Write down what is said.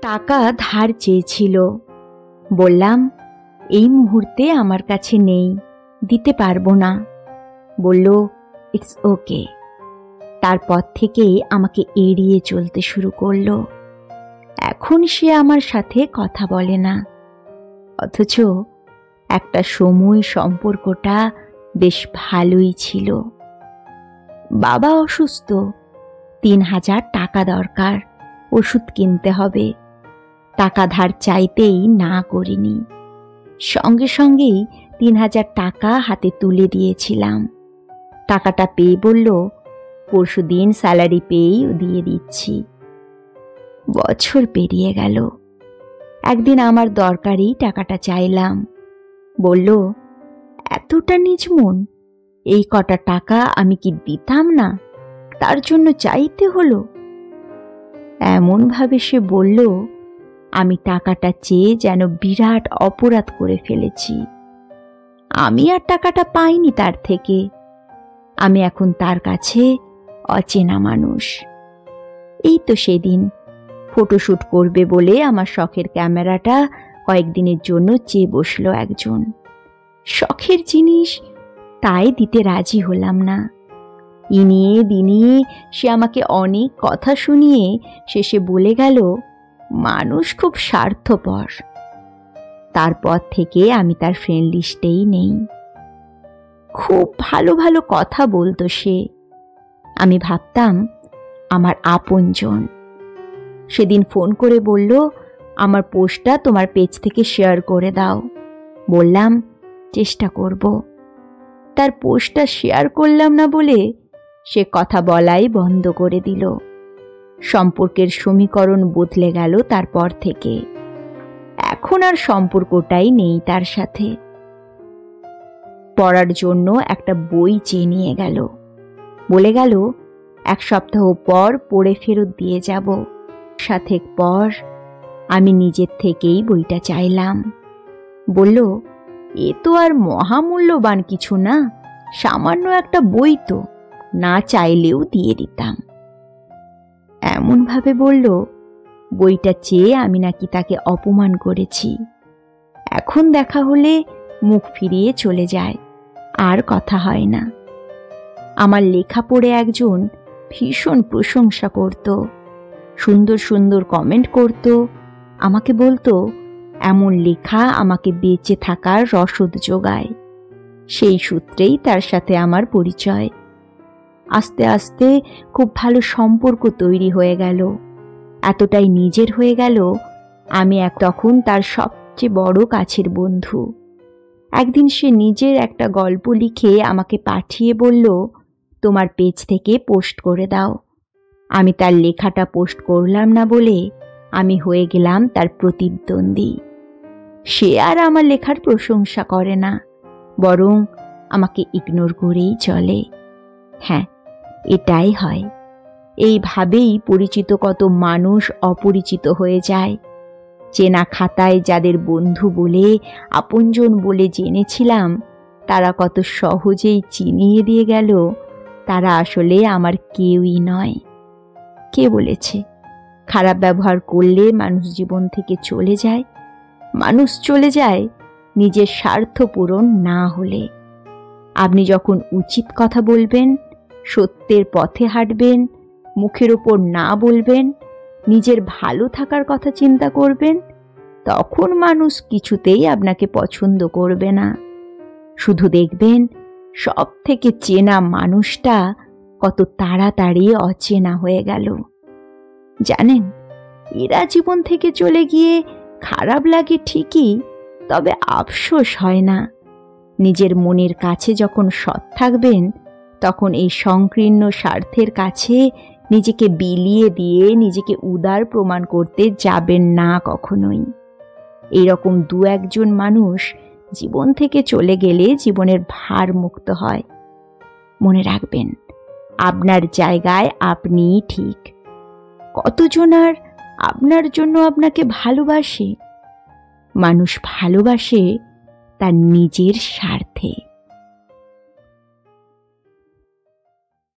টাকা ধার চেয়েছিল। বললাম, এই মুহূর্তে আমার কাছে নেই, দিতে পারবো না। বলল, ইটস ওকে। তারপর থেকে আমাকে এড়িয়ে চলতে শুরু করলো। এখন সে আমার সাথে কথা বলে না। অথচ একটা সময় সম্পর্কটা বেশ ভালোই ছিল। বাবা অসুস্থ, ৩,০০০ টাকা দরকার, ওষুধ কিনতে হবে। টাকা ধার চাইতেই না করিনি, সঙ্গে সঙ্গেই ৩,০০০ টাকা হাতে তুলে দিয়েছিলাম। টাকাটা পেয়ে বলল, পরশুদিন স্যালারি পেয়েই দিয়ে দিচ্ছি। বছর পেরিয়ে গেল। একদিন আমার দরকারই টাকাটা চাইলাম। বলল, এতটা নিঝমন, এই কটা টাকা আমি কি দিতাম না, তার জন্য চাইতে হলো? এমন ভাবে সে বলল, আমি টাকাটা চেয়ে যেন বিরাট অপরাধ করে ফেলেছি। আমি আর টাকাটা পাইনি তার থেকে। আমি এখন তার কাছে অচেনা মানুষ। এই তো সেদিন ফটোশ্যুট করবে বলে আমার শখের ক্যামেরাটা কয়েকদিনের জন্য চেয়ে বসলো একজন। শখের জিনিস, তাই দিতে রাজি হলাম না। ইনিয়ে বিনিয়ে সে আমাকে অনেক কথা শুনিয়ে শেষে বলে গেল, মানুষ খুব স্বার্থপর। তারপর থেকে আমি তার ফ্রেন্ড লিস্টেই নেই। খুব ভালো ভালো কথা বলতো সে। আমি ভাবতাম আমার আপনজন। সেদিন ফোন করে বলল, আমার পোস্টটা তোমার পেজ থেকে শেয়ার করে দাও। বললাম, চেষ্টা করব। তার পোস্টটা শেয়ার করলাম না বলে সে কথা বলাই বন্ধ করে দিল। সম্পর্কের সমীকরণ বদলে গেল তারপর থেকে। এখন আর সম্পর্কটাই নেই তার সাথে। পড়ার জন্য একটা বই চেয়ে নিয়ে গেল। বলে গেল, 1 সপ্তাহ পর পড়ে ফেরত দিয়ে যাব। সাথে পর আমি নিজের থেকেই বইটা চাইলাম। বলল, এ তো আর মহামূল্যবান কিছু না, সামান্য একটা বই তো, না চাইলেও দিয়ে দিতাম। এমন ভাবে বলল, বইটা চেয়ে আমি নাকি তাকে অপমান করেছি। এখন দেখা হলে মুখ ফিরিয়ে চলে যায়, আর কথা হয় না। আমার লেখা পড়ে একজন ভীষণ প্রশংসা করত, সুন্দর সুন্দর কমেন্ট করত। আমাকে বলতো, এমন লেখা আমাকে বেঁচে থাকার রসদ যোগায়। সেই সূত্রেই তার সাথে আমার পরিচয়। আস্তে আস্তে খুব ভালো সম্পর্ক তৈরি হয়ে গেল। এতটাই নিজের হয়ে গেল, আমি তখন তার সবচেয়ে বড় কাছের বন্ধু। একদিন সে নিজের একটা গল্প লিখে আমাকে পাঠিয়ে বলল, তোমার পেজ থেকে পোস্ট করে দাও। আমি তার লেখাটা পোস্ট করলাম না বলে আমি হয়ে গেলাম তার প্রতিদ্বন্দ্বী। সে আর আমার লেখার প্রশংসা করে না, বরং আমাকে ইগনোর করেই চলে। হ্যাঁ, এটাই হয়। এইভাবেই পরিচিত কত মানুষ অপরিচিত হয়ে যায়। চেনা খাতায় যাদের বন্ধু বলে, আপনজন বলে জেনেছিলাম, তারা কত সহজেই চিনিয়ে দিয়ে গেল তারা আসলে আমার কেউই নয়। কে বলেছে খারাপ ব্যবহার করলে মানুষ জীবন থেকে চলে যায়? মানুষ চলে যায় নিজের স্বার্থ পূরণ না হলে। আপনি যখন উচিত কথা বলবেন, সত্যের পথে হাঁটবেন, মুখের ওপর না বলবেন, নিজের ভালো থাকার কথা চিন্তা করবেন, তখন মানুষ কিছুতেই আপনাকে পছন্দ করবে না। শুধু দেখবেন সব থেকে চেনা মানুষটা কত তাড়াতাড়ি অচেনা হয়ে গেল। জানেন, এরা জীবন থেকে চলে গিয়ে খারাপ লাগে ঠিকই, তবে আফসোস হয় না। নিজের মনের কাছে যখন সৎ থাকবেন, তখন এই সংকীর্ণ স্বার্থের কাছে নিজেকে বিলিয়ে দিয়ে নিজেকে উদার প্রমাণ করতে যাবেন না কখনোই। এইরকম 2-1 জন মানুষ জীবন থেকে চলে গেলে জীবনের ভার মুক্ত হয়। মনে রাখবেন, আপনার জায়গায় আপনিই ঠিক। কতজন আর আপনার জন্য আপনাকে ভালোবাসে? মানুষ ভালোবাসে তার নিজের স্বার্থে।